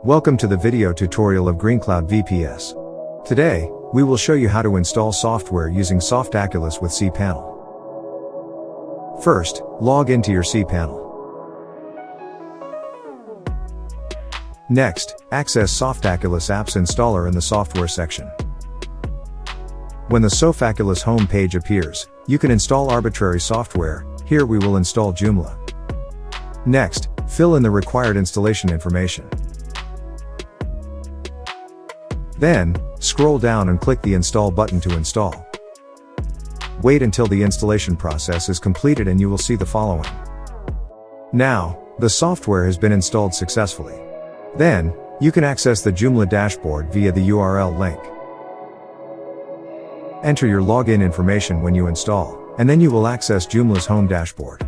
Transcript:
Welcome to the video tutorial of GreenCloud VPS. Today, we will show you how to install software using Softaculous with cPanel. First, log into your cPanel. Next, access Softaculous Apps Installer in the Software section. When the Softaculous home page appears, you can install arbitrary software. Here we will install Joomla. Next, fill in the required installation information. Then, scroll down and click the Install button to install. Wait until the installation process is completed and you will see the following. Now, the software has been installed successfully. Then, you can access the Joomla dashboard via the URL link. Enter your login information when you install, and then you will access Joomla's home dashboard.